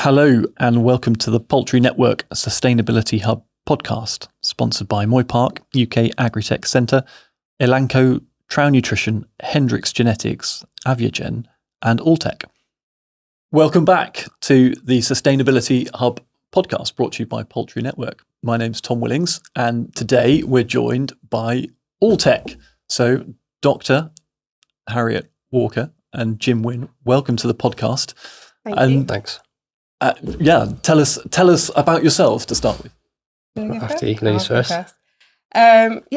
Hello and welcome to the Poultry Network Sustainability Hub podcast, sponsored by Moy Park, UK Agritech Centre, Elanco, Trow Nutrition, Hendrix Genetics, Actigen and Alltech. Welcome back to the Sustainability Hub podcast brought to you by Poultry Network. My name's Tom Willings and today we're joined by Alltech. So Dr. Harriet Walker and Jim Wynne, welcome to the podcast. Thank you. Thanks. Tell us about yourselves to start with. After you, ladies first. As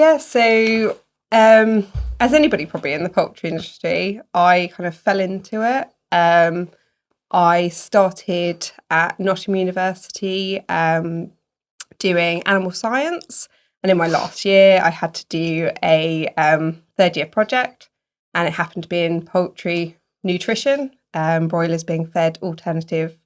anybody probably in the poultry industry, I kind of fell into it. I started at Nottingham University doing animal science, and in my last year I had to do a third year project, and it happened to be in poultry nutrition, broilers being fed alternative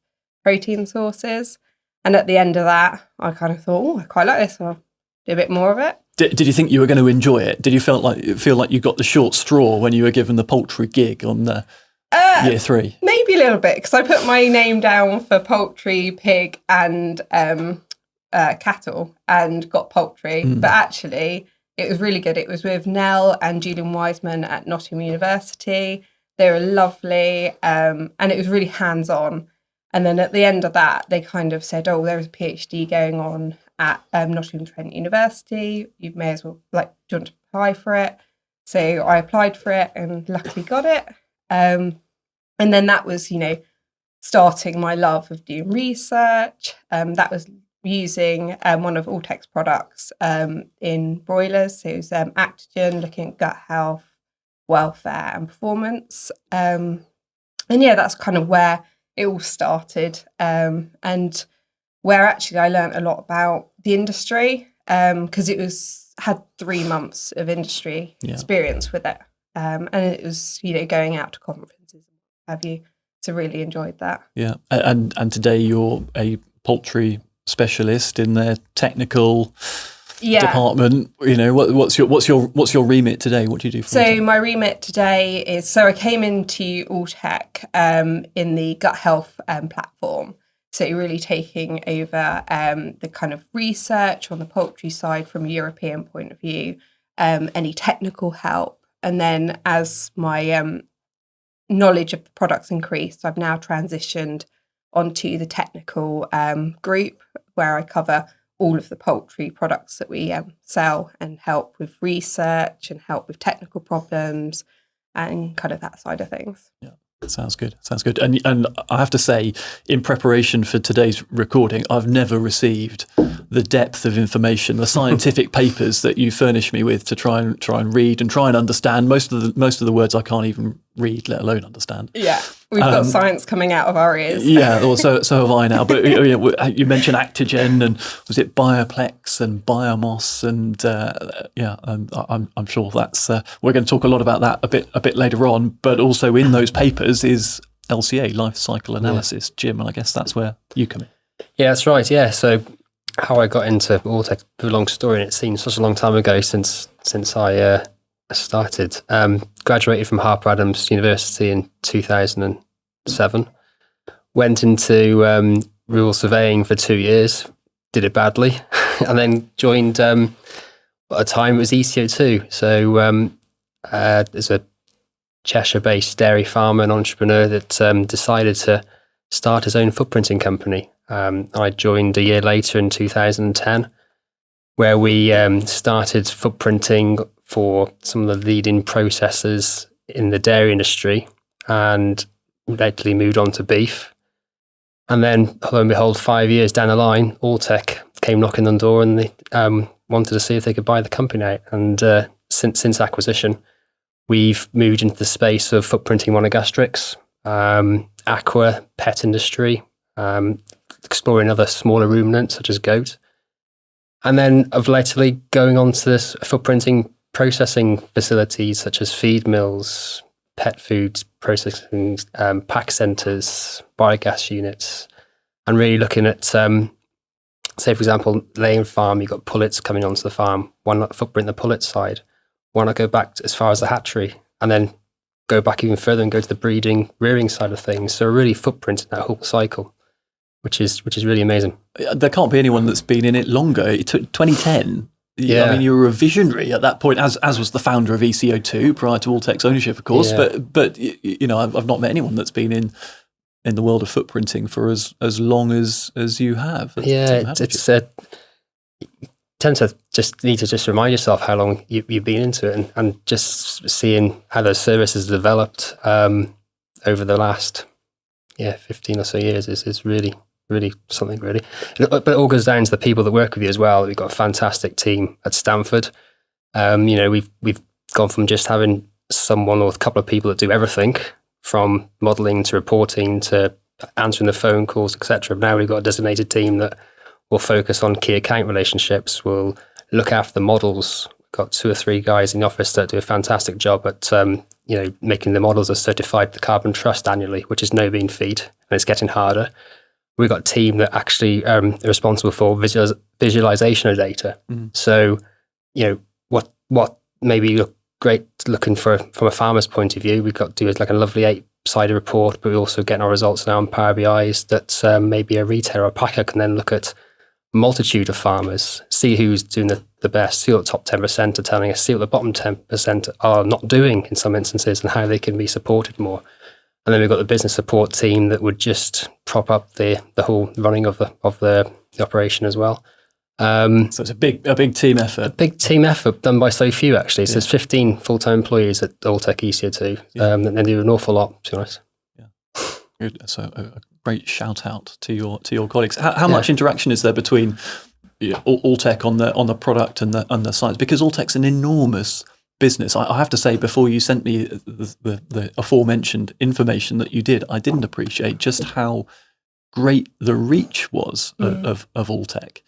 protein sources. And at the end of that, I kind of thought, I quite like this. I'll do a bit more of it. Did you think you were going to enjoy it? Did you feel like you got the short straw when you were given the poultry gig on year 3? Maybe a little bit, because I put my name down for poultry, pig and cattle and got poultry. But actually, it was really good. It was with Nell and Julian Wiseman at Nottingham University. They were lovely and it was really hands-on. And then at the end of that, they kind of said, oh, there's a PhD going on at Nottingham Trent University. You may as well, do you want to apply for it? So I applied for it and luckily got it. And then that was, starting my love of doing research. That was using one of Alltech's products in broilers. So it was Actigen, looking at gut health, welfare and performance. And yeah, that's kind of where it all started, and where actually I learned a lot about the industry, because it had 3 months of industry experience with it, and it was going out to conferences and what have you. So really enjoyed that. Yeah, and today you're a poultry specialist in their technical department. What's your remit today? What do you do for Alltech? So my remit today is, I came into Alltech in the gut health platform. So really taking over the kind of research on the poultry side from a European point of view, any technical help. And then as my knowledge of the products increased, I've now transitioned onto the technical group, where I cover all of the poultry products that we sell and help with research and help with technical problems and kind of that side of things. Yeah, sounds good. And I have to say, in preparation for today's recording, I've never received the depth of information, the scientific papers that you furnish me with to try and read and try and understand. Most of the words I can't even read, let alone understand. Yeah, we've got science coming out of our ears. Yeah, well, so have I now. But you mentioned Actigen, and was it Bioplex and Biomos, and I'm sure that's we're going to talk a lot about that a bit later on. But also in those papers is LCA, life cycle analysis, Jim, and I guess that's where you come in. Yeah, that's right. Yeah, so how I got into Alltech, a long story, and it seems such a long time ago since I started. Graduated from Harper Adams University in 2007. Went into rural surveying for 2 years, did it badly, and then joined, at a time it was ECO2. So there's a Cheshire-based dairy farmer and entrepreneur that decided to start his own footprinting company. I joined a year later in 2010, where we started footprinting for some of the leading processors in the dairy industry, and lately moved on to beef. And then, lo and behold, 5 years down the line, Alltech came knocking on the door, and they wanted to see if they could buy the company out. And since acquisition, we've moved into the space of footprinting monogastrics, aqua, pet industry, exploring other smaller ruminants such as goat. And then of lately going on to this footprinting processing facilities such as feed mills, pet foods processing, pack centres, biogas units, and really looking at, say for example, laying farm, you've got pullets coming onto the farm. Why not footprint the pullet side? Why not go back as far as the hatchery and then go back even further and go to the breeding, rearing side of things? So really footprinting that whole cycle. which is really amazing. There can't be anyone that's been in it longer. It took 2010. Yeah. I mean, you were a visionary at that point, as was the founder of ECO2 prior to Alltech's ownership, of course. Yeah. But I've not met anyone that's been in the world of footprinting for as long as you have. It's tend to just need to just remind yourself how long you've been into it, and just seeing how those services developed over the last 15 or so years is really something, really. But it all goes down to the people that work with you as well. We've got a fantastic team at Stanford. We've gone from just having someone or a couple of people that do everything, from modelling to reporting to answering the phone calls, etc. Now we've got a designated team that will focus on key account relationships. We'll look after the models. We've got 2 or 3 guys in the office that do a fantastic job at making the models are certified the Carbon Trust annually, which is no mean feat, and it's getting harder. We've got a team that actually are responsible for visualization of data. So, what maybe look great looking from a farmer's point of view, we've got to do like a lovely 8-sided report, but we're also getting our results now on Power BIs that maybe a retailer or a packer can then look at a multitude of farmers, see who's doing the best, see what the top 10% are telling us, see what the bottom 10% are not doing in some instances, and how they can be supported more. And then we've got the business support team that would just prop up the whole running of the operation as well. So it's a big team effort. A big team effort done by so few, actually. So there's 15 full-time employees at Alltech ECO2, and they do an awful lot, to be honest. Yeah, good. So a great shout out to your colleagues. How much interaction is there between Alltech on the product and the science? Because Alltech's an enormous business. I have to say, before you sent me the aforementioned information that you did, I didn't appreciate just how great the reach was of Alltech.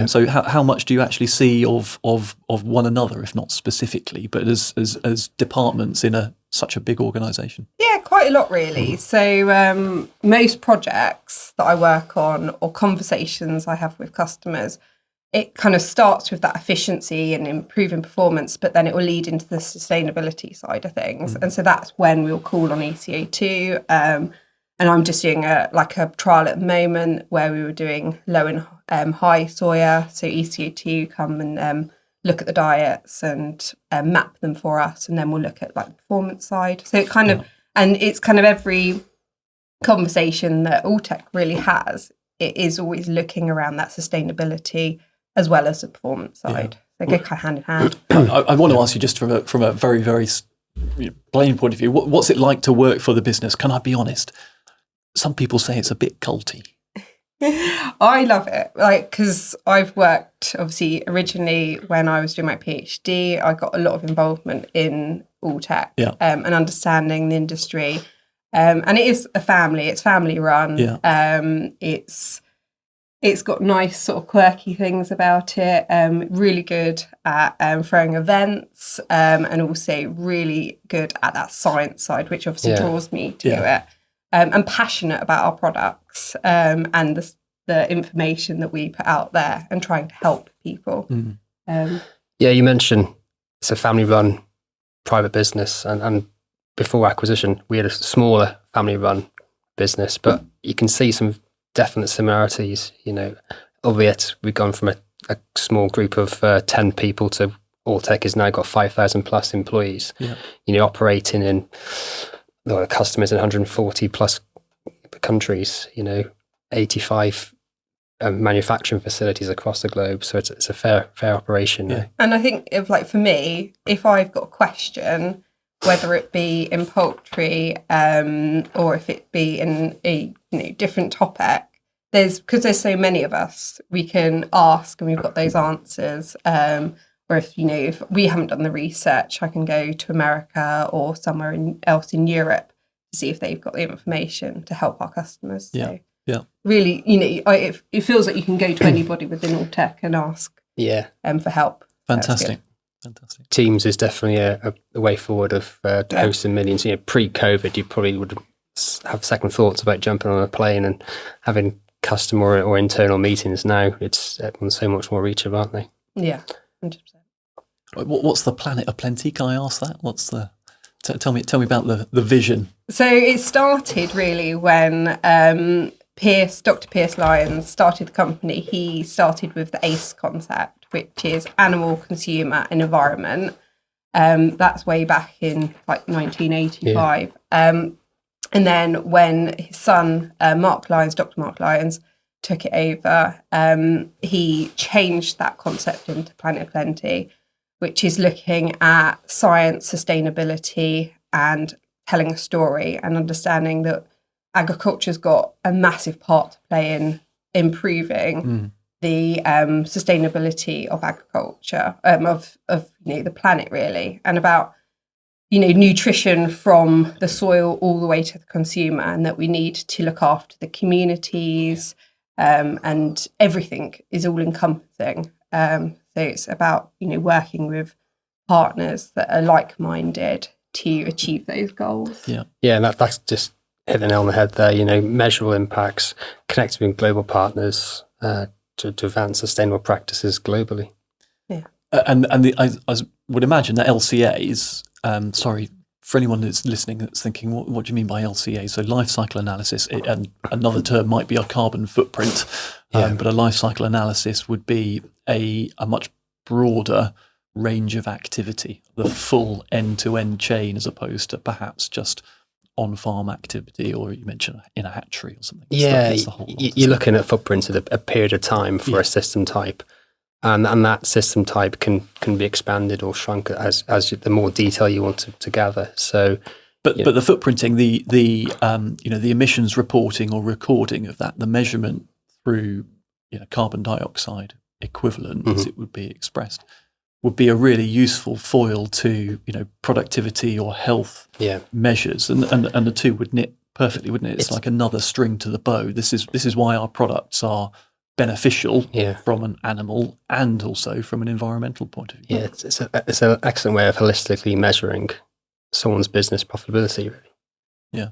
So how much do you actually see of one another, if not specifically, but as departments in such a big organisation? Yeah, quite a lot, really. So most projects that I work on or conversations I have with customers, it kind of starts with that efficiency and improving performance, but then it will lead into the sustainability side of things. And so that's when we'll call on ECO2. And I'm just doing a trial at the moment where we were doing low and high soya. So ECO2 come and look at the diets and map them for us, and then we'll look at the performance side. So it kind of, and it's kind of every conversation that Alltech really has, it is always looking around that sustainability as well as the performance side. They go kind of hand in hand. I want to ask you, just from a very, very plain point of view, what's it like to work for the business? Can I be honest? Some people say it's a bit culty. I love it, because I've worked, obviously, originally when I was doing my PhD, I got a lot of involvement in Alltech and understanding the industry. And it is a family; it's family run. It's got nice sort of quirky things about it. Really good at throwing events, and also really good at that science side, which obviously draws me to it. And passionate about our products and the information that we put out there and trying to help people. You mentioned it's a family-run private business, and before acquisition, we had a smaller family-run business, but you can see some definite similarities, albeit we've gone from a small group of 10 people to Alltech has now got 5,000 plus employees, operating in customers in 140 plus countries, 85 manufacturing facilities across the globe. So it's a fair operation. Yeah. And I think for me, if I've got a question, whether it be in poultry or if it be in a different topic, because there's so many of us, we can ask and we've got those answers. Or if we haven't done the research, I can go to America or somewhere else in Europe to see if they've got the information to help our customers. So really, it feels like you can go to anybody within Alltech and ask for help. Fantastic. Teams is definitely a way forward of hosting millions. Pre-COVID, you probably would have second thoughts about jumping on a plane and having customer or internal meetings. Now everyone's so much more reachable, aren't they? Yeah, 100%. What's the Planet of Plenty? Can I ask that? What's the? Tell me about the vision. So it started really when Dr. Pierce Lyons started the company, he started with the ACE concept, which is animal, consumer and environment. That's way back in like 1985. Yeah. And then when his son, Dr. Mark Lyons, took it over, he changed that concept into Planet Plenty, which is looking at science, sustainability and telling a story and understanding that agriculture's got a massive part to play in improving the sustainability of agriculture, of the planet really, and about nutrition from the soil all the way to the consumer, and that we need to look after the communities, and everything is all encompassing. So it's about working with partners that are like-minded to achieve those goals. And that's just hit the nail on the head there. Measurable impacts, connecting with global partners to advance sustainable practices globally. I would imagine that LCAs, sorry, for anyone that's listening that's thinking, what do you mean by LCA? So life cycle analysis, and another term might be a carbon footprint, but a life cycle analysis would be a much broader range of activity, the full end-to-end chain, as opposed to perhaps just on-farm activity, or you mentioned in a hatchery or something. You're looking at footprints at a period of time for a system type. And that system type can be expanded or shrunk as the more detail you want to gather. So, but the footprinting, the emissions reporting or recording of that, the measurement through carbon dioxide equivalent, as it would be expressed, would be a really useful foil to productivity or health measures, and the two would knit perfectly, wouldn't it? It's like another string to the bow. This is why our products are beneficial from an animal and also from an environmental point of view. It's an excellent way of holistically measuring someone's business profitability, really.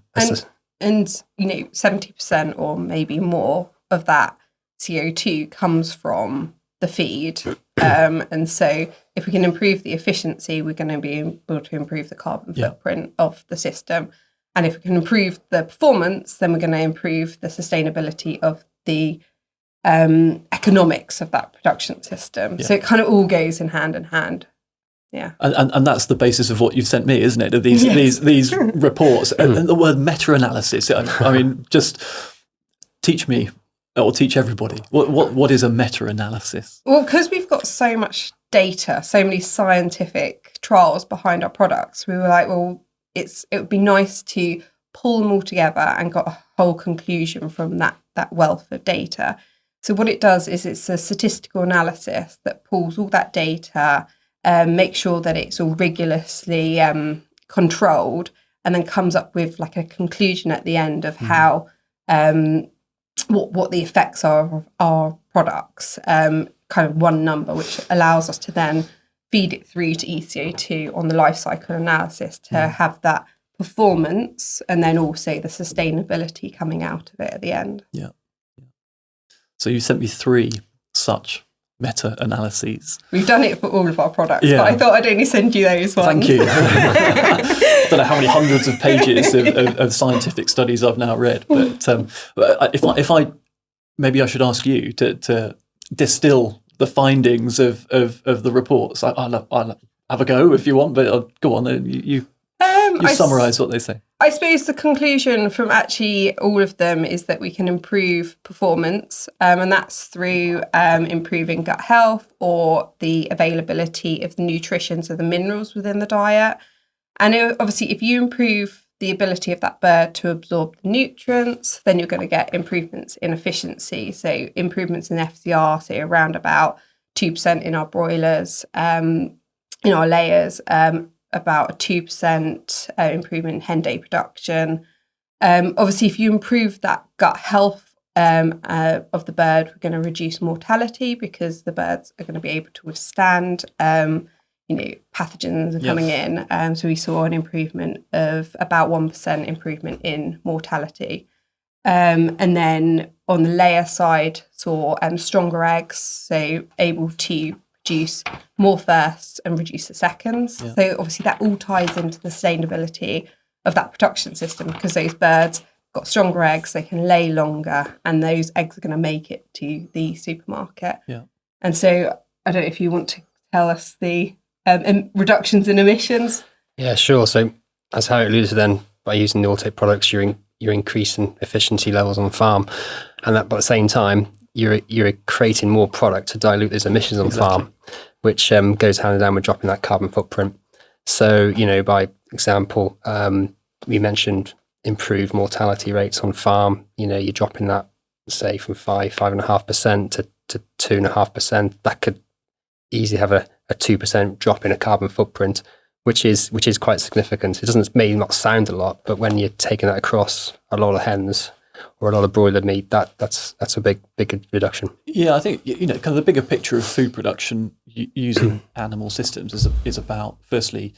And 70% or maybe more of that CO2 comes from the feed. And so if we can improve the efficiency, we're going to be able to improve the carbon footprint of the system. And if we can improve the performance, then we're going to improve the sustainability of the economics of that production system. So it kind of all goes in hand. Yeah. And that's the basis of what you've sent me, isn't it? Of these reports. And the word meta-analysis. I mean, just teach me or teach everybody. What is a meta-analysis? Well, because we've got so much data, so many scientific trials behind our products, we were like, well, it would be nice to pull them all together and got a whole conclusion from that wealth of data. So what it does is it's a statistical analysis that pulls all that data, makes sure that it's all rigorously controlled, and then comes up with like a conclusion at the end of how what the effects are of our products, kind of one number, which allows us to then feed it through to ECO2 on the life cycle analysis to have that performance and then also the sustainability coming out of it at the end. Yeah. So you sent me 3 such meta-analyses. We've done it for all of our products, but I thought I'd only send you those ones. Thank you. I don't know how many hundreds of pages of scientific studies I've now read, but if I maybe I should ask you to distill the findings of the reports. I'll have a go if you want, but go on. You summarise what they say. I suppose the conclusion from actually all of them is that we can improve performance, and that's through improving gut health or the availability of the nutrition, so the minerals within the diet. And obviously, if you improve the ability of that bird to absorb the nutrients, then you're going to get improvements in efficiency. So improvements in FCR, say around about 2% in our broilers, in our layers, about a 2% improvement in hen day production. Obviously, if you improve that gut health of the bird, we're going to reduce mortality because the birds are going to be able to withstand, pathogens are coming in. So we saw an improvement of about 1% improvement in mortality. And then on the layer side, saw stronger eggs, so able to produce more firsts and reduce the seconds. So obviously that all ties into the sustainability of that production system because those birds got stronger eggs, they can lay longer, and those eggs are going to make it to the supermarket. Yeah. And so I don't know if you want to tell us the reductions in emissions. Yeah, sure. So as Harriet alluded to then, by using the Alltech products, you're increasing efficiency levels on farm, and that, but at the same time, you're creating more product to dilute those emissions on farm, which goes hand in hand with dropping that carbon footprint. So, by example, we mentioned improved mortality rates on farm. You're dropping that, say, from 5.5% to 2.5%. That could easily have a 2% drop in a carbon footprint, which is quite significant. It may not sound a lot, but when you're taking that across a lot of hens or a lot of broiler meat, that's a big reduction. Yeah, I think kind of the bigger picture of food production using animal systems is about, firstly,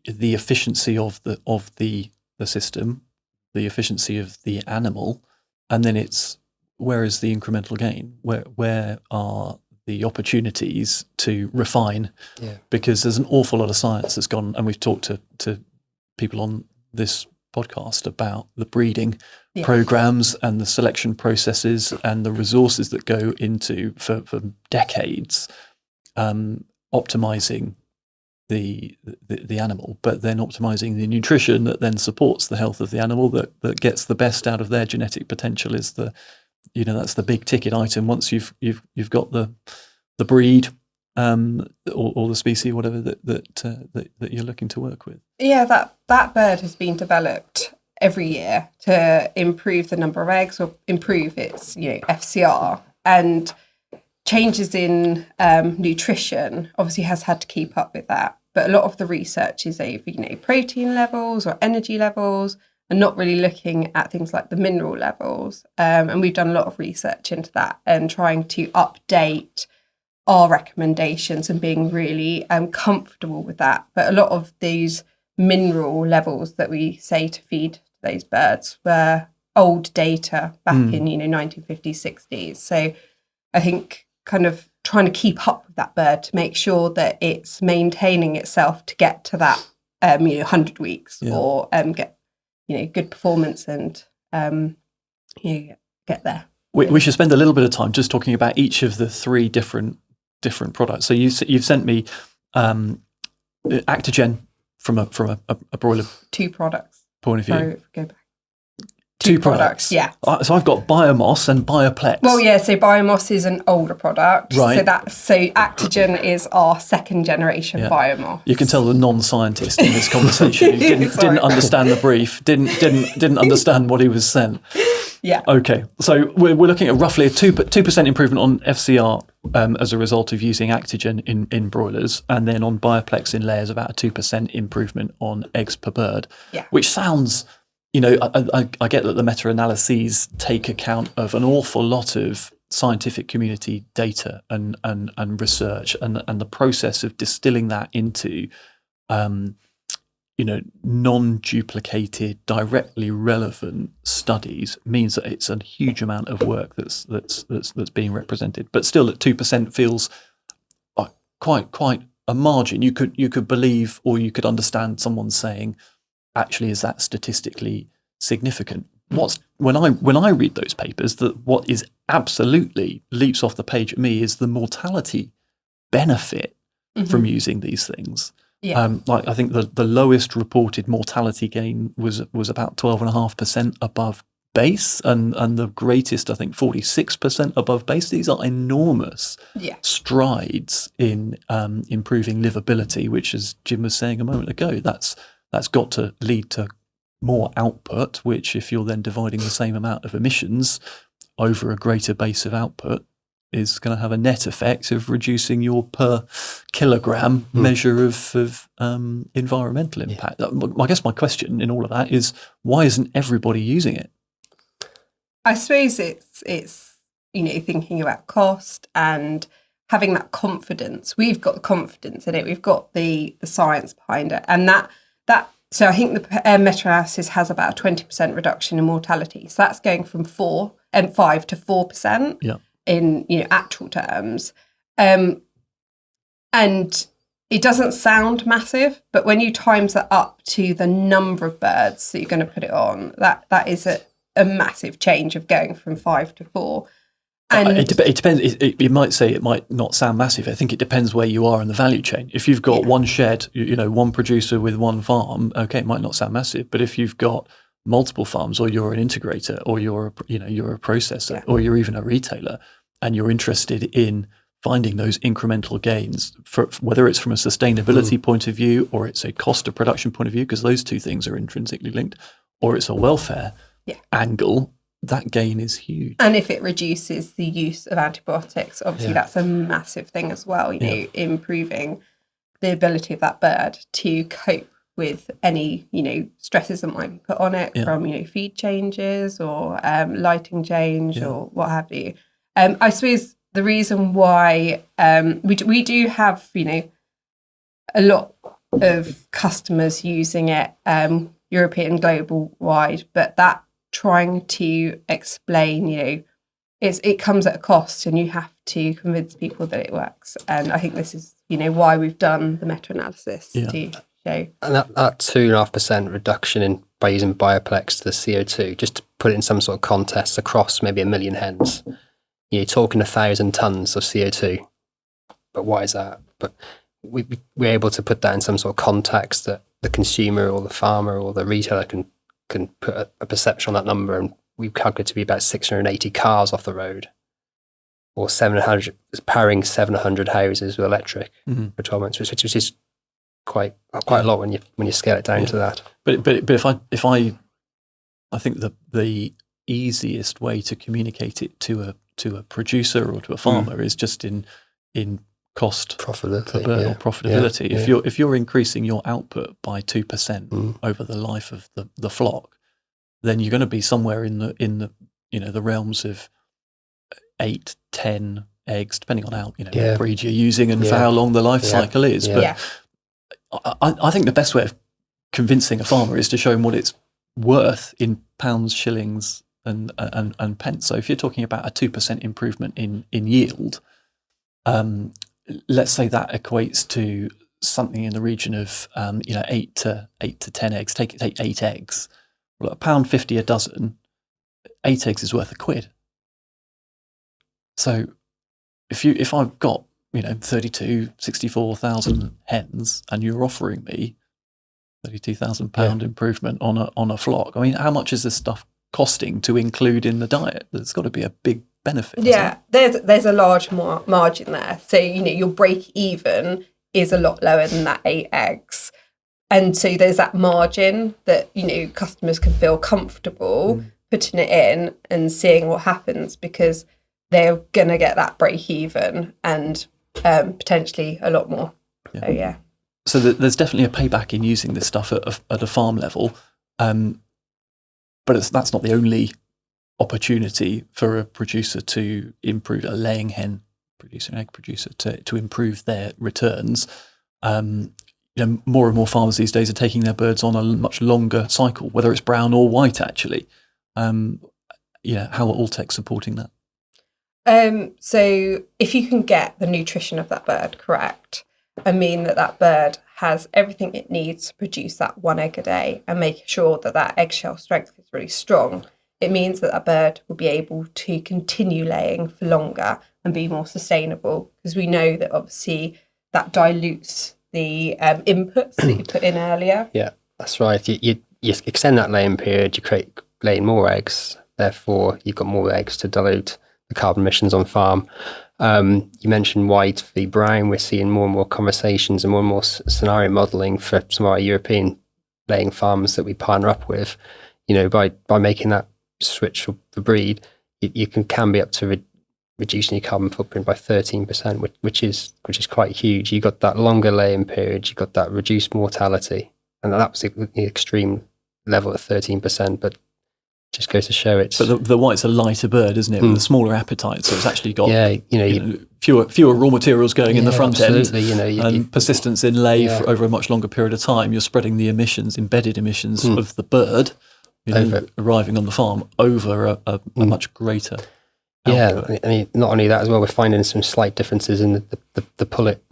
the efficiency of the system, the efficiency of the animal, and then it's where is the incremental gain? Where are the opportunities to refine? Yeah. Because there's an awful lot of science that's gone, and we've talked to people on this podcast about the breeding programs and the selection processes and the resources that go into for decades optimizing the animal, but then optimizing the nutrition that then supports the health of the animal, that gets the best out of their genetic potential is that's the big ticket item. Once you've got the breed or the species, whatever that you're looking to work with. Yeah, that bird has been developed every year to improve the number of eggs or improve its FCR, and changes in nutrition obviously has had to keep up with that. But a lot of the research is over protein levels or energy levels, and not really looking at things like the mineral levels. And we've done a lot of research into that and trying to update our recommendations and being really comfortable with that. But a lot of these mineral levels that we say to feed those birds were old data back in 1950s, 60s. So I think kind of trying to keep up with that bird to make sure that it's maintaining itself to get to that 100 weeks or get good performance and get there. We should spend a little bit of time just talking about each of the three different products. So you've sent me Actigen from a broiler 2 products point of view. So go back. 2 products. Yeah. So I've got Biomos and Bioplex. Well, yeah. So Biomos is an older product. Right. So Actigen is our second generation Biomos. You can tell the non-scientist in this conversation who didn't understand the brief, didn't understand what he was sent. Yeah. Okay. So we're looking at roughly a 2% improvement on FCR as a result of using Actigen in broilers, and then on Bioplex in layers about a 2% improvement on eggs per bird. Yeah. Which sounds, I get that the meta-analyses take account of an awful lot of scientific community data and research, and the process of distilling that into non-duplicated, directly relevant studies means that it's a huge amount of work that's being represented. But still, at 2% feels quite a margin. You could believe, or you could understand someone saying, actually, is that statistically significant? When I read those papers, what is absolutely leaps off the page at me is the mortality benefit from using these things. Yeah. I think the lowest reported mortality gain was about 12.5% above base, and the greatest, I think, 46% above base. These are enormous strides in improving livability, which, as Jim was saying a moment ago, that's got to lead to more output, which, if you're then dividing the same amount of emissions over a greater base of output, is going to have a net effect of reducing your per kilogram measure of environmental impact. I guess my question in all of that is, why isn't everybody using it? I suppose it's thinking about cost and having that confidence. We've got the confidence in it. We've got the science behind it, and that. So I think the meta-analysis has about a 20% reduction in mortality. So that's going from 5 to 4%. Yeah. In actual terms, and it doesn't sound massive, but when you times that up to the number of birds that you're going to put it on, that is a massive change of going from 5 to 4. And it depends. You might say it might not sound massive. I think it depends where you are in the value chain. If you've got one shed, one producer with one farm, okay, it might not sound massive. But if you've got multiple farms, or you're an integrator, or you're a processor, or you're even a retailer, and you're interested in finding those incremental gains, for whether it's from a sustainability point of view, or it's a cost of production point of view, because those two things are intrinsically linked, or it's a welfare angle, that gain is huge. And if it reduces the use of antibiotics, obviously that's a massive thing as well, improving the ability of that bird to cope with any, stresses that might be put on it from, feed changes or lighting change or what have you. I suppose the reason why we do have, a lot of customers using it, European, global wide, but that trying to explain, it comes at a cost, and you have to convince people that it works. And I think this is, why we've done the meta-analysis to show. And that 2.5% reduction by using Bioplex to the CO2, just to put it in some sort of context across maybe 1 million hens, you're talking 1,000 tons of CO2. But why is that? But we're able to put that in some sort of context that the consumer or the farmer or the retailer can put a perception on that number, and we've calculated to be about 680 cars off the road, or 700, powering 700 houses with electric for 12 months, which is quite a lot when you scale it down to that. But if I think the easiest way to communicate it to a producer or to a farmer is just in cost profitability per bird or profitability. If you're increasing your output by 2% over the life of the flock, then you're going to be somewhere in the realms of 8-10 eggs, depending on how what breed you're using and for how long the life cycle is. But I think the best way of convincing a farmer is to show him what it's worth in pounds, shillings, and pence. So if you're talking about a 2% improvement in yield, let's say that equates to something in the region of 8 to 10 eggs. Take 8 eggs. Well, £1.50 a dozen. 8 eggs is worth £1. So if I've got 64,000 hens, and you're offering me £32,000 improvement on a flock, I mean, how much is this stuff costing to include in the diet? There's got to be a big benefit. Yeah, there's a large margin there. So your break even is a lot lower than that 8 eggs, and so there's that margin that customers can feel comfortable putting it in and seeing what happens, because they're gonna get that break even and potentially a lot more. So there's definitely a payback in using this stuff at a farm level, but that's not the only opportunity for a producer to improve, a laying hen producer, an egg producer, to improve their returns. More and more farmers these days are taking their birds on a much longer cycle, whether it's brown or white, actually. How are Alltech supporting that? So if you can get the nutrition of that bird correct, I mean that bird has everything it needs to produce that 1 egg a day, and make sure that eggshell strength is really strong, it means that bird will be able to continue laying for longer and be more sustainable, because we know that obviously that dilutes the inputs that you put in earlier. Yeah, that's right. You extend that laying period, you create laying more eggs, therefore you've got more eggs to dilute the carbon emissions on farm. You mentioned white v brown. We're seeing more and more conversations and more and more scenario modelling for some of our European laying farms that we partner up with. By making that switch for the breed, you can be up to reducing your carbon footprint by 13%, which is quite huge. You got that longer laying period, you got that reduced mortality, and that was the extreme level at 13%. But just goes to show it's. But the white's a lighter bird, isn't it? With a smaller appetite, so it's actually got fewer raw materials going in the front end, and persistence in lay for over a much longer period of time. You're spreading the embedded emissions of the bird, arriving on the farm over a much greater output. Yeah, I mean, not only that as well, we're finding some slight differences in the pullet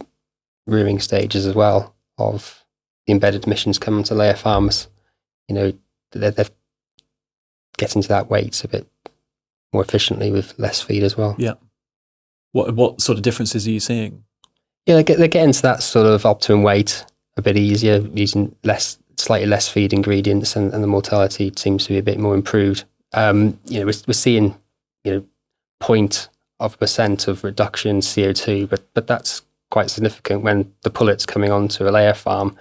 rearing stages as well of the embedded emissions coming to layer farms. They're getting to that weight a bit more efficiently with less feed as well. Yeah. What sort of differences are you seeing? Yeah, they're getting to that sort of optimum weight a bit easier, using slightly less feed ingredients, and the mortality seems to be a bit more improved. We're seeing 0.1% of reduction in CO2, but that's quite significant when the pullets coming onto a layer farm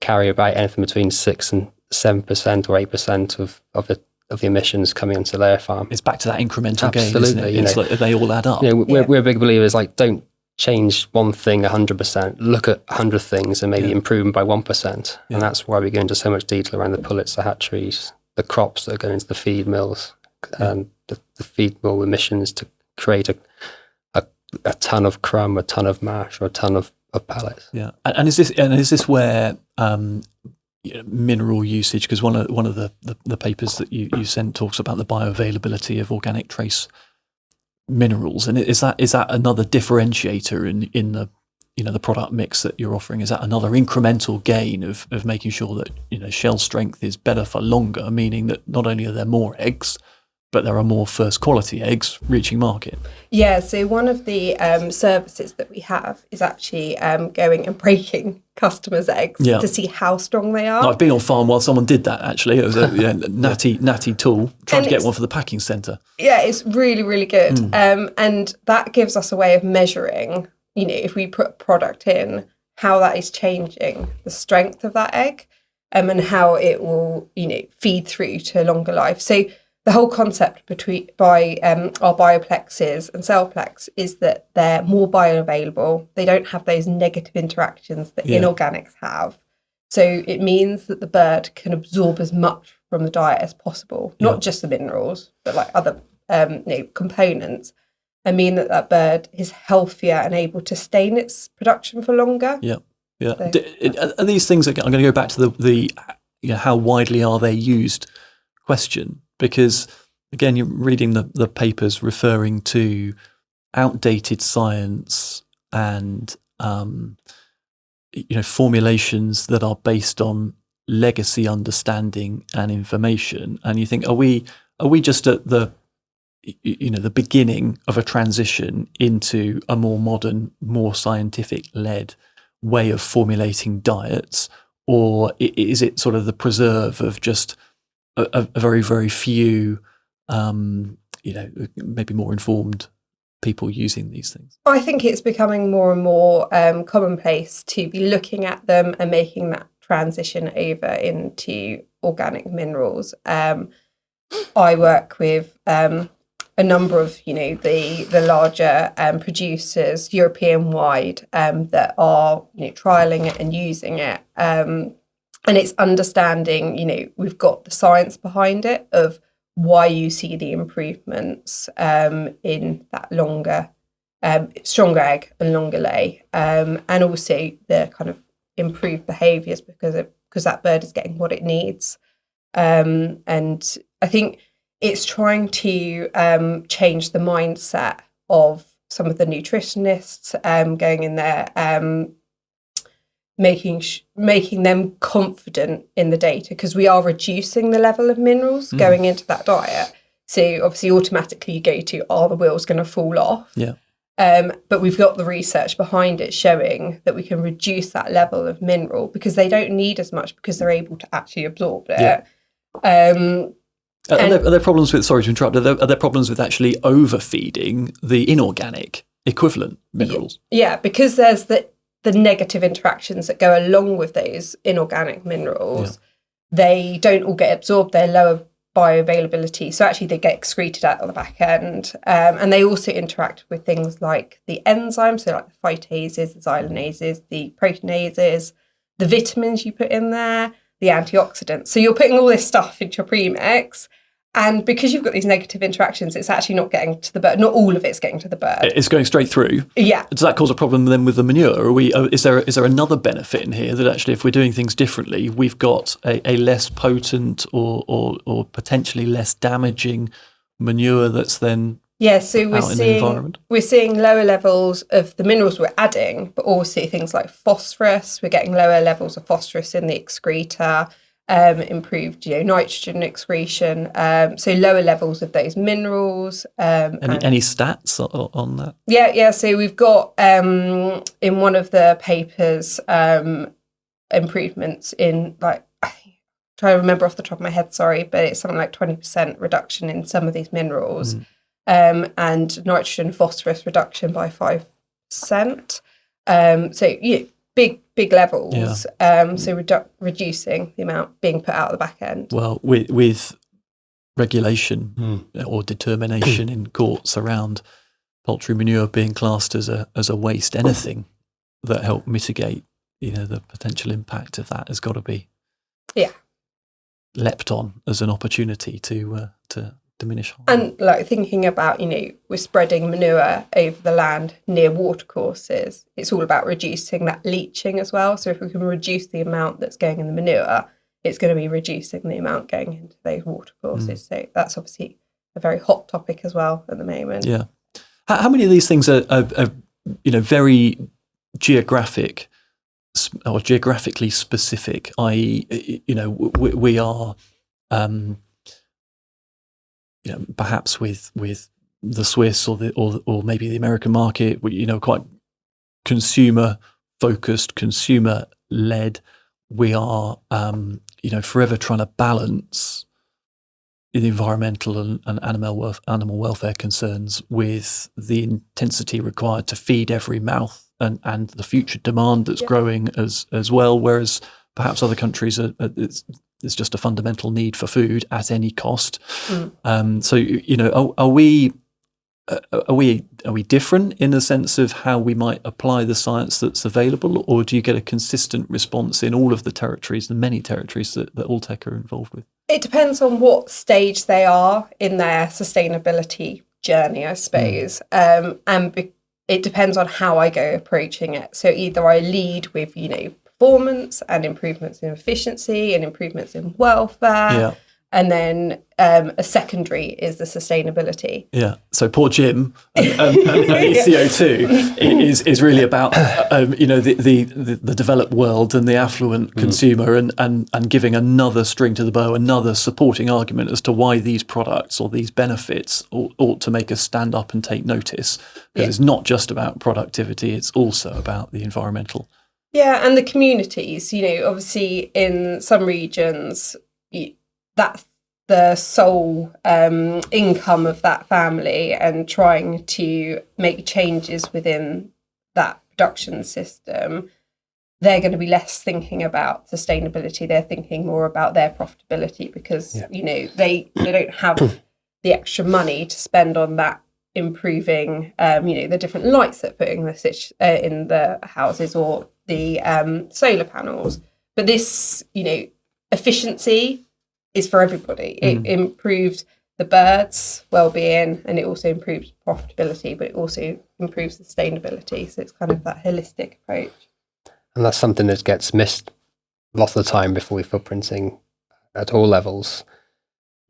carry about anything between 6 and 7% or 8% of the emissions coming into layer farm. It's back to that incremental gain, Absolutely, isn't it? It's like they all add up. We're big believers, like, don't change one thing 100%. Look at 100 things and maybe improve them by 1%. And that's why we go into so much detail around the pullets, the hatcheries, the crops that are going into the feed mills, and the feed mill emissions to create a ton of crumb, a ton of mash, or a ton of pellets. Yeah, and is this where mineral usage? Because one of the papers that you sent talks about the bioavailability of organic trace minerals, and is that another differentiator in the product mix that you're offering? Is that another incremental gain of making sure that shell strength is better for longer, meaning that not only are there more eggs, but there are more first quality eggs reaching market? Yeah, so one of the services that we have is actually going and breaking customers' eggs to see how strong they are. I've been on farm while someone did that, actually. It was a natty tool, trying to get one for the packing centre. Yeah, it's really, really good. And that gives us a way of measuring, if we put product in, how that is changing the strength of that egg, and how it will, feed through to a longer life. So the whole concept by our Bioplexes and Cellplex is that they're more bioavailable. They don't have those negative interactions that inorganics have. So it means that the bird can absorb as much from the diet as possible, not just the minerals, but like other components, and mean that bird is healthier and able to sustain its production for longer. Yeah. So, are these things, I'm going to go back to the how widely are they used question, because again, you're reading the papers referring to outdated science and formulations that are based on legacy understanding and information, and you think, are we just at the beginning of a transition into a more modern, more scientific led way of formulating diets, or is it sort of the preserve of just a very, very few, maybe more informed people using these things? I think it's becoming more and more commonplace to be looking at them and making that transition over into organic minerals. I work with a number of, the larger producers European-wide that are, trialling it and using it. And it's understanding, we've got the science behind it of why you see the improvements in that longer, stronger egg and longer lay, and also the kind of improved behaviours because that bird is getting what it needs. And I think it's trying to change the mindset of some of the nutritionists going in there, making them confident in the data, because we are reducing the level of minerals going into that diet. So obviously automatically you go to, are the wheels going to fall off? Yeah. But we've got the research behind it showing that we can reduce that level of mineral because they don't need as much because they're able to actually absorb it. Yeah. Are there problems with, sorry to interrupt, are there problems with actually overfeeding the inorganic equivalent minerals? Yeah, because there's the negative interactions that go along with those inorganic minerals. They don't all get absorbed, they're lower bioavailability, so actually they get excreted out on the back end, and they also interact with things like the enzymes, so like the phytases, the xylanases, the proteinases, the vitamins you put in there, the antioxidants. So you're putting all this stuff into your premix, and because you've got these negative interactions, it's actually not getting to the bird. Not all of it's getting to the bird. It's going straight through. Yeah. Does that cause a problem then with the manure? Is there another benefit in here that actually, if we're doing things differently, we've got a less potent or potentially less damaging manure that's then Yeah, so out in the environment? we're seeing lower levels of the minerals we're adding, but also things like phosphorus. We're getting lower levels of phosphorus in the excreta, improved nitrogen excretion, so lower levels of those minerals. Any stats on that? Yeah. So we've got in one of the papers improvements in try to remember off the top of my head, sorry, but it's something like 20% reduction in some of these minerals, and nitrogen phosphorus reduction by 5%. So big levels. So reducing the amount being put out the back end. Well, with regulation or determination in courts around poultry manure being classed as a waste, anything that help mitigate the potential impact of that has got to be leapt on as an opportunity to diminish harm. And thinking about we're spreading manure over the land near watercourses, it's all about reducing that leaching as well. So if we can reduce the amount that's going in the manure, it's going to be reducing the amount going into those watercourses. So that's obviously a very hot topic as well at the moment. Yeah. How many of these things are very geographic or geographically specific, i.e., we are, perhaps with the Swiss or maybe the American market, quite consumer focused, consumer led. We are, forever trying to balance the environmental and animal welfare concerns with the intensity required to feed every mouth and the future demand that's growing as well. Whereas perhaps other countries it's just a fundamental need for food at any cost. So are we different in the sense of how we might apply the science that's available, or do you get a consistent response in all of the territories, the many territories that Alltech are involved with? It depends on what stage they are in their sustainability journey, I suppose. It depends on how I go approaching it. So either I lead with, performance and improvements in efficiency and improvements in welfare. And then a secondary is the sustainability. Yeah. So poor Jim and ECO2 is really about the developed world and the affluent consumer and giving another string to the bow, another supporting argument as to why these products or these benefits ought to make us stand up and take notice. Because it's not just about productivity; it's also about the environmental. Yeah, and the communities. Obviously in some regions, that's the sole income of that family, and trying to make changes within that production system, they're going to be less thinking about sustainability. They're thinking more about their profitability because, they don't have the extra money to spend on that improving, the different lights they're putting in the houses or the solar panels. But this, efficiency is for everybody. It improves the birds' well-being, and it also improves profitability, but it also improves sustainability. So it's kind of that holistic approach. And that's something that gets missed a lot of the time before we're footprinting at all levels.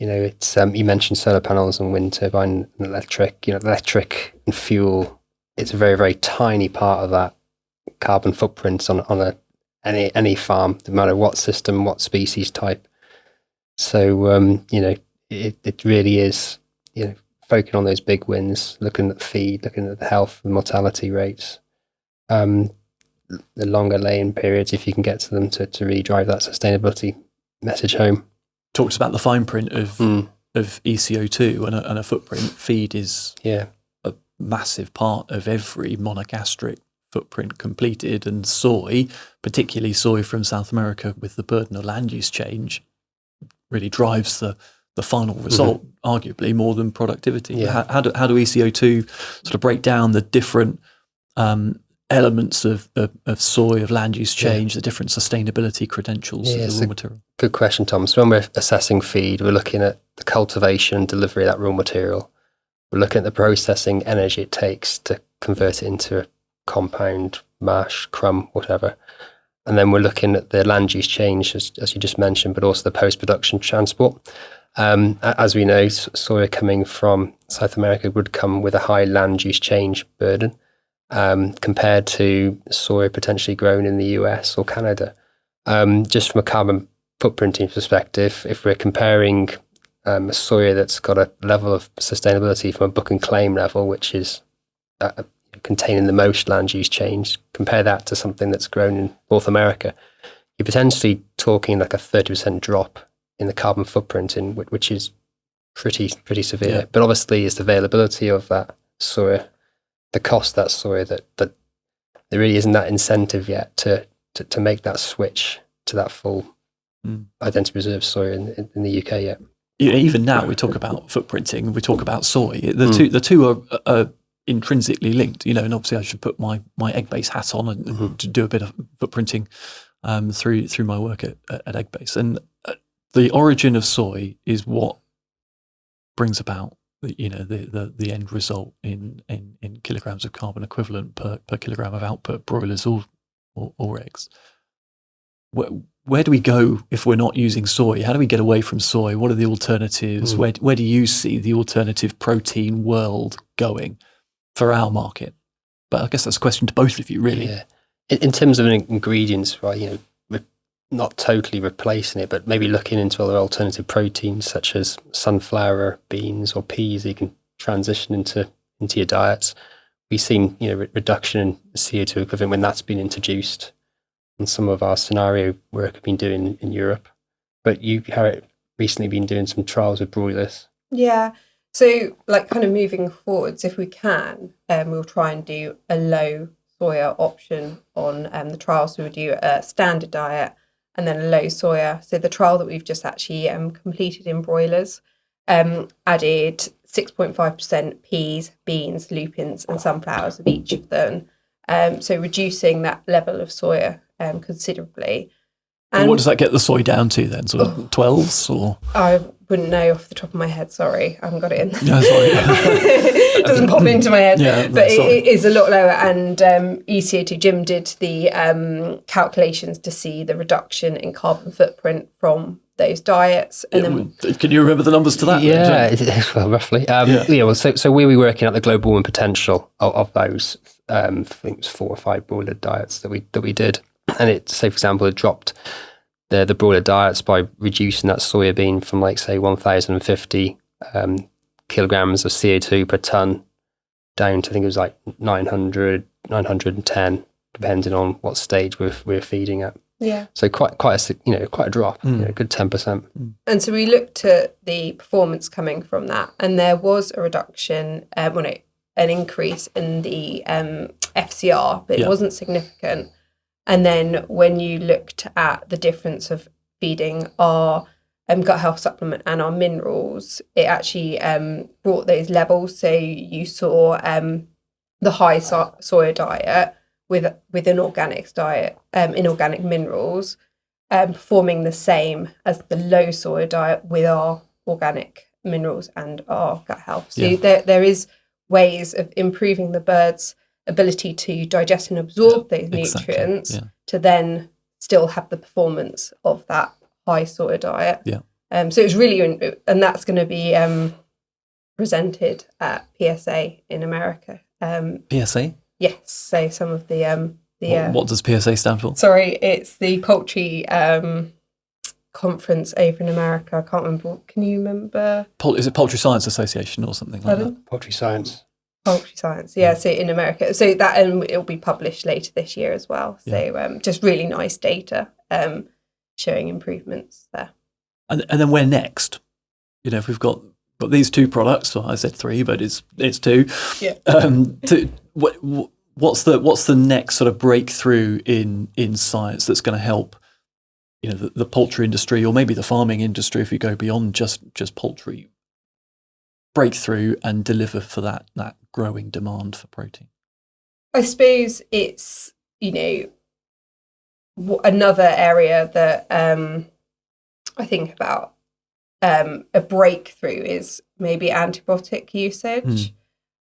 It's you mentioned solar panels and wind turbine and electric. Electric and fuel. It's a very, very tiny part of that carbon footprint on any farm, no matter what system, what species type. So it really is focusing on those big wins, looking at feed, looking at the health and mortality rates, the longer laying periods, if you can get to them to really drive that sustainability message home. Talks about the fine print of ECO2 and a footprint. Feed is a massive part of every monogastric footprint completed, and soy, particularly soy from South America, with the burden of land use change, really drives the final result, arguably more than productivity. Yeah. How do ECO2 sort of break down the different elements of soy, of land use change, the different sustainability credentials of the raw material? Good question, Tom. So when we're assessing feed, we're looking at the cultivation and delivery of that raw material. We're looking at the processing energy it takes to convert it into a compound, mash, crumb, whatever. And then we're looking at the land use change, as you just mentioned, but also the post-production transport. As we know, soya coming from South America would come with a high land use change burden compared to soy potentially grown in the US or Canada. Just from a carbon footprinting perspective, if we're comparing a soya that's got a level of sustainability from a book and claim level, which is containing the most land use change, compare that to something that's grown in North America, you're potentially talking like a 30% drop in the carbon footprint, which is pretty severe. Yeah. But obviously, it's the availability of that soya, the cost of that soya, that there really isn't that incentive yet to make that switch to that full identity preserved soya in the UK yet. Even now, we talk about footprinting, we talk about soy. The two are intrinsically linked, and obviously I should put my egg-base hat on and to do a bit of footprinting through my work at Eggbase. And the origin of soy is what brings about the end result in kilograms of carbon equivalent per kilogram of output, broilers or eggs. Where do we go if we're not using soy? How do we get away from soy? What are the alternatives? Where do you see the alternative protein world going for our market? But I guess that's a question to both of you, really. Yeah. In terms of ingredients, right? We're not totally replacing it, but maybe looking into other alternative proteins such as sunflower, beans, or peas that you can transition into your diets. We've seen reduction in CO2 equivalent when that's been introduced. And some of our scenario work we've been doing in Europe. But you, Harriet, recently been doing some trials with broilers. Yeah. So, kind of moving forwards, if we can, we'll try and do a low soya option on the trial. So we'll do a standard diet and then a low soya. So the trial that we've just actually completed in broilers added 6.5% peas, beans, lupins and sunflowers of each of them. So reducing that level of soya considerably. And what does that get the soy down to then? Sort of 12s or? I wouldn't know off the top of my head. Sorry, I haven't got it in. No, sorry. It doesn't pop into my head. Yeah, but it is a lot lower. And ECO2 Jim did the calculations to see the reduction in carbon footprint from those diets. And then, can you remember the numbers to that? Yeah, well, roughly. So we were working at the global Wynn potential of those. I think it was 4 or 5 broiler diets that we did. And it, say, for example, it dropped the broiler diets by reducing that soya bean from, say, 1,050 kilograms of CO2 per ton down to, I think it was 900, 910, depending on what stage we're feeding at. Yeah. So quite a drop, a good 10%. And so we looked at the performance coming from that, and there was a reduction, an increase in the FCR, but it wasn't significant. And then when you looked at the difference of feeding our gut health supplement and our minerals, it actually brought those levels. So you saw the high soya diet with an organic diet, inorganic minerals, performing the same as the low soya diet with our organic minerals and our gut health. So there is ways of improving the bird's ability to digest and absorb those nutrients to then still have the performance of that high soya diet. So it's really, and that's going to be presented at PSA in America. PSA? Yes. So some of the what does PSA stand for? Sorry, it's the poultry conference over in America. I can't remember. Can you remember? Is it Poultry Science Association or something like that? Poultry Science. Poultry Science, yeah. So in America, so that it'll be published later this year as well. So just really nice data showing improvements there. And then where next? If we've got these 2 products, well, I said 3, but it's 2. Yeah. What's the next sort of breakthrough in science that's going to help? The poultry industry, or maybe the farming industry, if we go beyond just poultry, breakthrough and deliver for that growing demand for protein? I suppose it's another area that I think about a breakthrough is maybe antibiotic usage.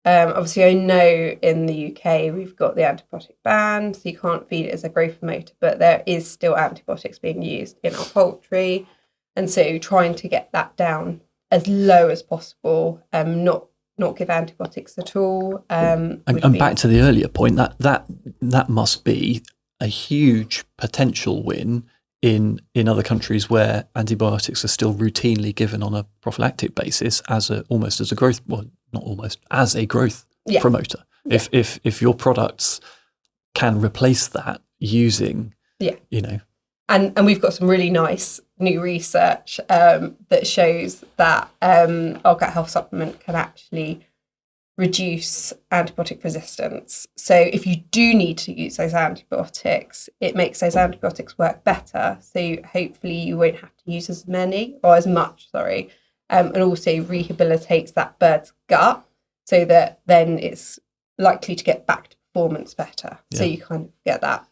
Obviously, I know in the UK we've got the antibiotic ban, so you can't feed it as a growth promoter, but there is still antibiotics being used in our poultry, and so trying to get that down as low as possible, not not give antibiotics at all. And back to the earlier point, that must be a huge potential win in other countries where antibiotics are still routinely given on a prophylactic basis as a growth promoter. Yeah. If your products can replace that using, And we've got some really nice new research that shows that our gut health supplement can actually reduce antibiotic resistance. So if you do need to use those antibiotics, it makes those antibiotics work better. So hopefully you won't have to use as much, and also rehabilitates that bird's gut so that then it's likely to get back to performance better. Yeah. So you kind of get that,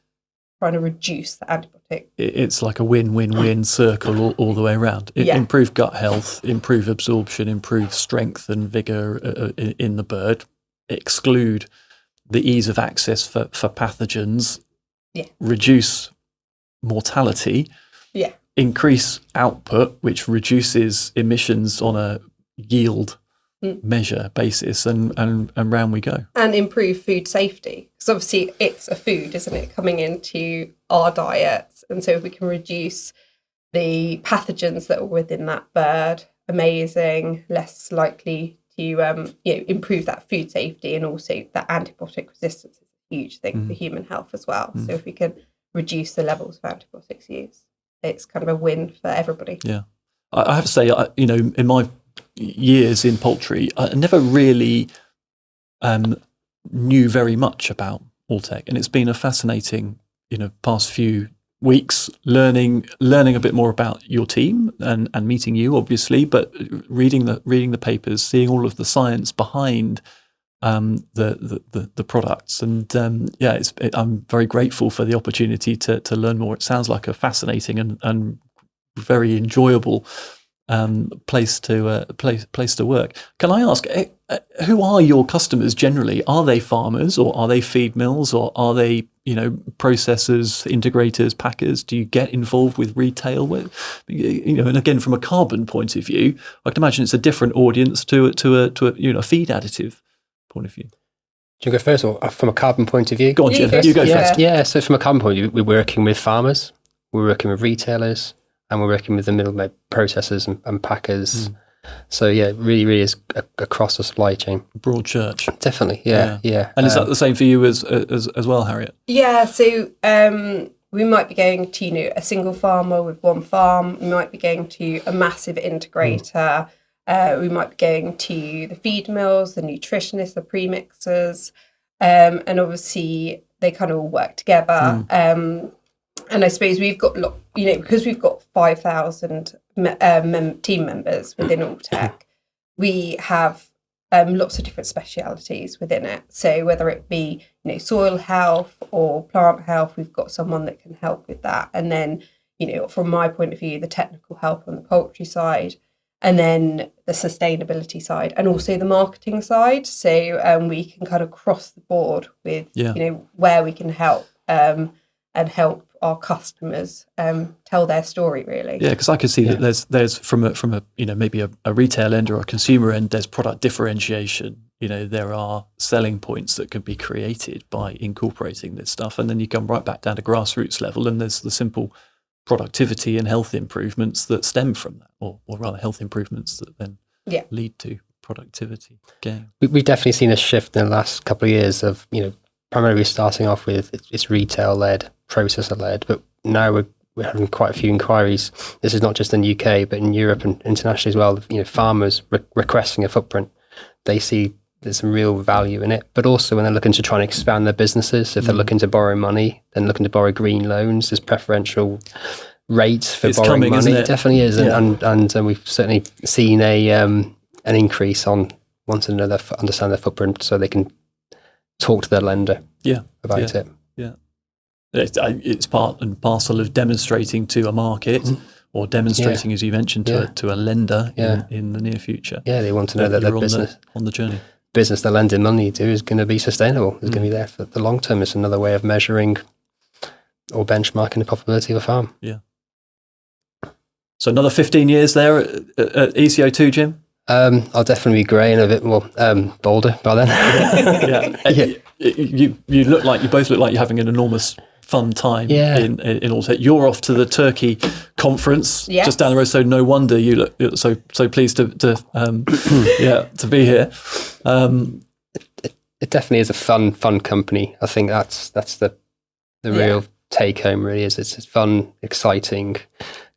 trying to reduce the antibiotic. It's like a win-win-win circle all the way around. Improve gut health, improve absorption, improve strength and vigour in the bird, exclude the ease of access for pathogens, reduce mortality, increase output, which reduces emissions on a yield measure basis, and round we go. And improve food safety, because obviously it's a food, isn't it, coming into our diets, and so if we can reduce the pathogens that are within that bird, amazing, less likely to improve that food safety, and also that antibiotic resistance is a huge thing for human health as well. So if we can reduce the levels of antibiotics used, it's kind of a win for everybody. Yeah, I have to say, in my years in poultry, I never really knew very much about Alltech, and it's been a fascinating, past few weeks learning a bit more about your team and meeting you, obviously, but reading the papers, seeing all of the science behind the products, and I'm very grateful for the opportunity to learn more. It sounds like a fascinating and very enjoyable place to work. Can I ask, who are your customers generally? Are they farmers, or are they feed mills, or are they processors, integrators, packers? Do you get involved with retail? And again, from a carbon point of view, I can imagine it's a different audience to a feed additive point of view. Do you go first, or from a carbon point of view? Go on, Jim. You go first. Yeah. So from a carbon point of view, we're working with farmers, we're working with retailers, and we're working with the middle processors and packers. So it really, really is across the supply chain. Broad church. Definitely, yeah. And is that the same for you as well, Harriet? Yeah. So we might be going to a single farmer with one farm. We might be going to a massive integrator. We might be going to the feed mills, the nutritionists, the premixers, and obviously they kind of all work together. And I suppose we've got, because we've got 5,000 team members within Alltech, we have lots of different specialities within it. So whether it be, soil health or plant health, we've got someone that can help with that. And then, from my point of view, the technical help on the poultry side, and then the sustainability side, and also the marketing side. So we can kind of cross the board with, where we can help and help our customers tell their story, really. Yeah, because I could see that there's from a maybe a retail end or a consumer end, there's product differentiation. There are selling points that can be created by incorporating this stuff, and then you come right back down to grassroots level, and there's the simple productivity and health improvements that stem from that, or rather health improvements that then lead to productivity gain. We've definitely seen a shift in the last couple of years of, primarily starting off with it's retail-led, processor-led, but now we're having quite a few inquiries. This is not just in the UK, but in Europe and internationally as well. Farmers requesting a footprint. They see there's some real value in it, but also when they're looking to try and expand their businesses, if they're looking to borrow money, then looking to borrow green loans, there's preferential rates for borrowing money. It definitely is, and we've certainly seen an increase on wanting to understand their footprint so they can talk to their lender about it. Yeah. It's part and parcel of demonstrating to a market or demonstrating, as you mentioned, to a lender in the near future. Yeah, they want to know that their business on the journey. Business they're lending money to is going to be sustainable. It's going to be there for the long term. It's another way of measuring or benchmarking the profitability of a farm. Yeah. So another 15 years there at ECO2, Jim? I'll definitely be grey and a bit more bolder by then. You both look like you're having an enormous fun time in Alltech. You're off to the Turkey conference just down the road, so no wonder you look so pleased to be here. It definitely is a fun company. I think that's the real take home. Really is. It's a fun, exciting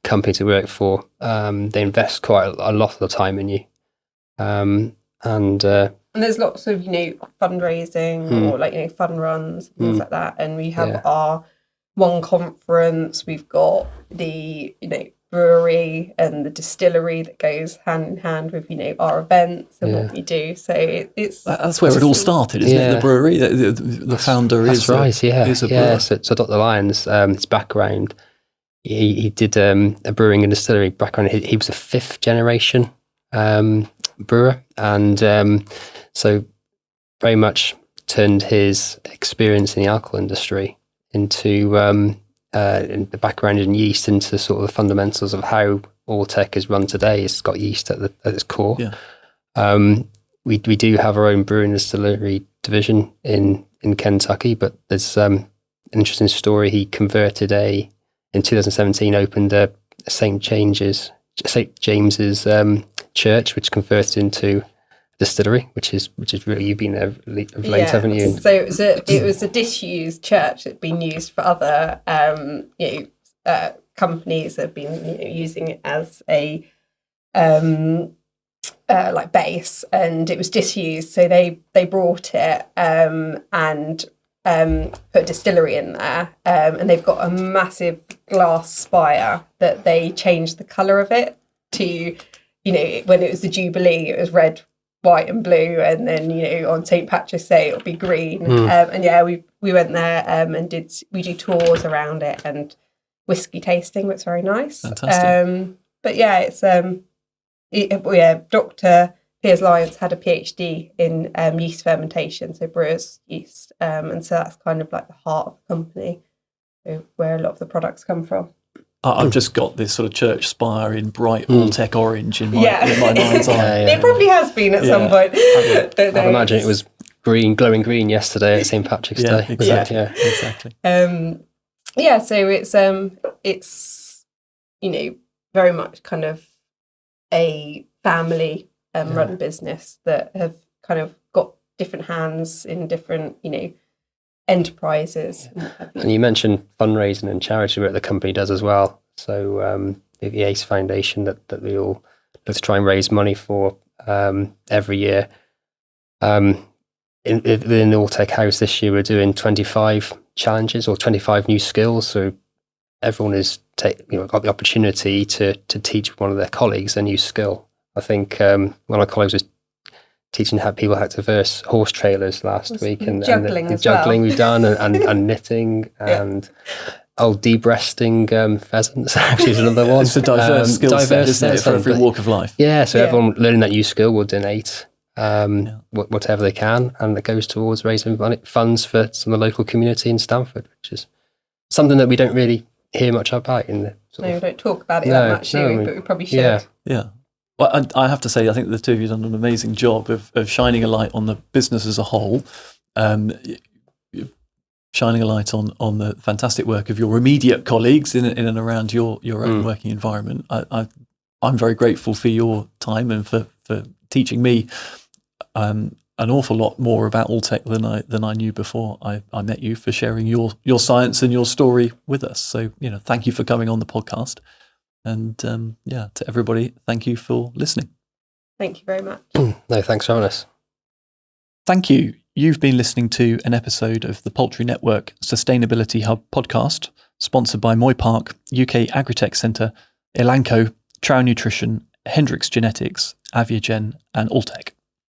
company to work for. They invest quite a lot of the time in you, and there's lots of fundraising or fun runs and things like that. And we have our one conference. We've got the brewery and the distillery that goes hand in hand with our events and what we do. So that's where it all started, isn't it? The brewery. The founder is right. Is a brewer. So Dr. Lyons, his background, he did a brewing and distillery background. He was a 5th generation brewer, and so very much turned his experience in the alcohol industry into in the background in yeast into sort of the fundamentals of how Alltech is run today. It's got yeast at its core. We do have our own brewing and distillery division in Kentucky, but there's an interesting story. He converted in 2017 opened a St. James's church, which converted into a distillery, which is really, you've been there of late, haven't you? So it was a disused church that had been used for other companies that have been using it as a base, and it was disused. So they brought it and put a distillery in there, and they've got a massive glass spire that they changed the colour of it to, when it was the Jubilee, it was red, white and blue, and then on St. Patrick's Day it'll be green. And we went there and we do tours around it and whiskey tasting, which is very nice. Fantastic. But it's Dr. Piers Lyons had a PhD in yeast fermentation, so brewer's yeast, and so that's kind of like the heart of the company, where a lot of the products come from. I've just got this sort of church spire in bright Alltech orange in my mind's eye. It probably has been at some point. I'd imagine it was glowing green yesterday at St. Patrick's Day. Exactly. Yeah, exactly. So it's very much kind of a family run business that have kind of got different hands in different enterprises. And you mentioned fundraising and charity work the company does as well. So the ACE Foundation that we all look to try and raise money for every year. Within the Alltech House this year, we're doing 25 challenges or 25 new skills. So everyone is got the opportunity to teach one of their colleagues a new skill. I think one of my colleagues was teaching people how to verse horse trailers last week, and the juggling we've done, and knitting and debreasting pheasants actually is another one. It's a diverse skill set, isn't it, for every walk of life? Yeah, so everyone learning that new skill will donate whatever they can, and it goes towards raising funds for some of the local community in Stamford, which is something that we don't really hear much about in the we don't talk about it that much, but we probably should. Yeah. Well, I have to say, I think the two of you have done an amazing job of shining a light on the business as a whole, shining a light on the fantastic work of your immediate colleagues in and around your own working environment. I'm very grateful for your time and for teaching me an awful lot more about Alltech than I knew before I met you, for sharing your science and your story with us. So thank you for coming on the podcast. And to everybody, thank you for listening. Thank you very much. No, thanks for having us. Thank you. You've been listening to an episode of the Poultry Network Sustainability Hub podcast, sponsored by Moy Park, UK Agritech Centre, Elanco, Trow Nutrition, Hendrix Genetics, Actigen and Alltech.